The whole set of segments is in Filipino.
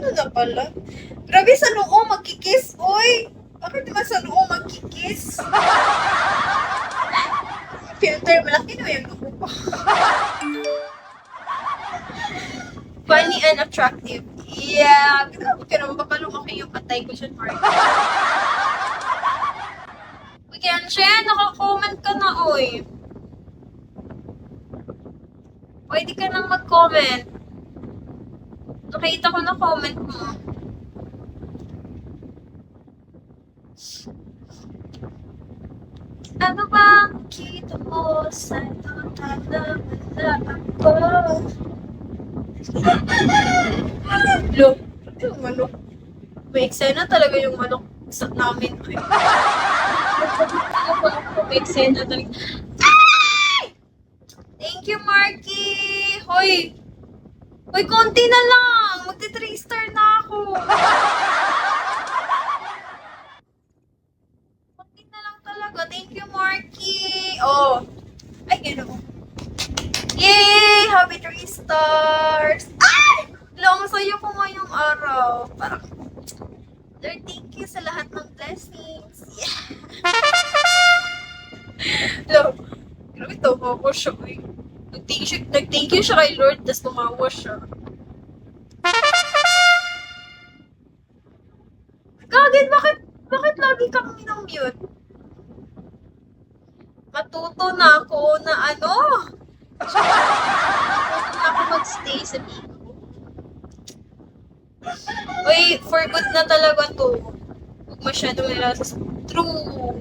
Ano na pala? Grabe sa noo magkikis, oy! Bakit naman sa noo magkikis? Filter, malaki na yung noo ko. Funny and attractive. Yeah, grabe ka naman. Baka lumaki yung patay ko dyan, Mark. Uy, Kenshin, naka-comment ka na, oy. Pwede ka nang mag-comment. Nakita ko na comment mo. Ano ba kita mo sa tuta na wala ako? Lo, yung manok. May eksena talaga yung manok sa namin. May eksena talaga. Ay! Thank you, Marky! Hoy! Hoy, konti na lang! Magti-3 star na ako! Konti na lang talaga. Thank you, Marky! Oh! Ay, gano'n. Yay! Happy 3 stars! Ay! Long sa'yo ko ngayong araw. Parang, Lord, thank you sa lahat ng blessings. Yeah! Lo, grabe tumawa siya eh. Nag-thank you siya kay Lord, tapos tumawa siya. Kagin, bakit lagi kang minamute? Matuto na ako na ano? Matuto na ako mag-stay sa Bigo. Uy, for good na talaga to. Huwag masyadong nilalas. True.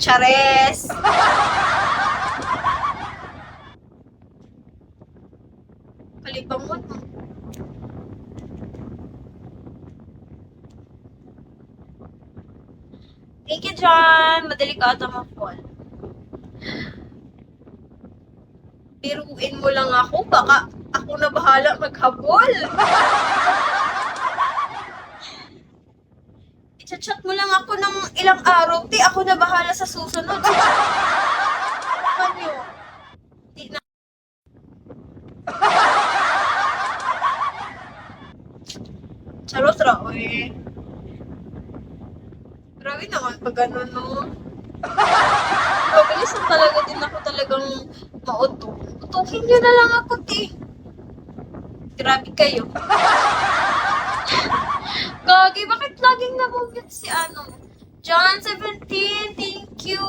Chares. Palibang mo, no? Thank you, John. Madelikata mo, Paul. Biruin mo lang ako. Baka ako na bahala maghabol. I-chat mo lang ako ng ilang araw. Di, ako na bahala sa susunod. Ano? Di na. Charot ra, eh. Grabe naman pag gano'n, no? Mabilis na talaga din ako talagang mauto. Utuhin nyo na lang ako, ti. Grabe kayo. Gagi, bakit laging namumute si ano? John 17, thank you.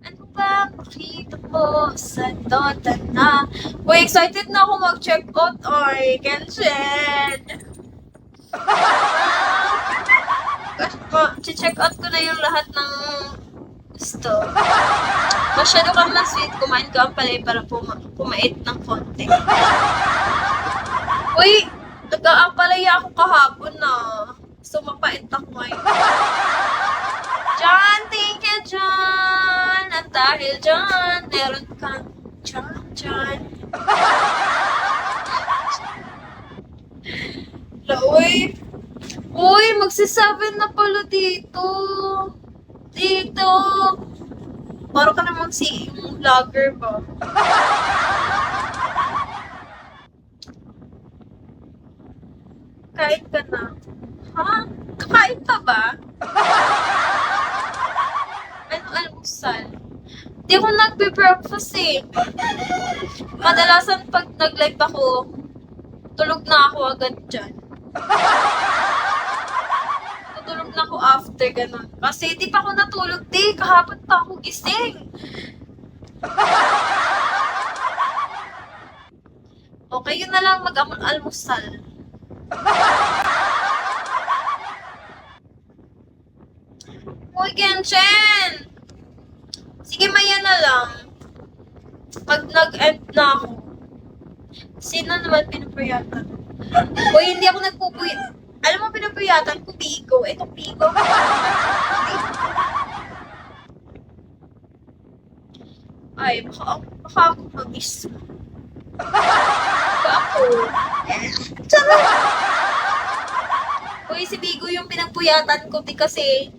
Ano ba makita ko sa Dota na? Uy, excited na ako mag-check out. Oy, Genshin. Check out ko na yung lahat ng gusto. Masyado kang na sweet. Kumain ka ang palay para pumait ng konti. Uy, nag-aapalaya ako kahapon na. So, mapait ako ngayon. John, thank you, John. At dahil John, meron kang John. Uy, uy, magsi-7 na pala dito. Dito. Parang ka namang si yung vlogger ba? Kain ka na. Ha? Kakain ka ba? Anong almusal? Di ako nagbe-breakfast eh. Kadalasan pag nag-live ako, tulog na ako agad dyan. Tutulog na ako after ganun. Kasi di pa ako natulog, di. Kahapon pa ako gising. Okay, yun na lang mag-almusal. Uy, Genshin! Sige, maya na lang. Pag nag-end na ako. Sino naman pinapuyatan? Uy, hindi ako nagpupuyat. Alam mo, pinapuyatan ko, Bigo. Ito, Bigo. Ay, baka ako mag-is. Baka ako. Charot! Uy, si Bigo yung pinapuyatan ko kasi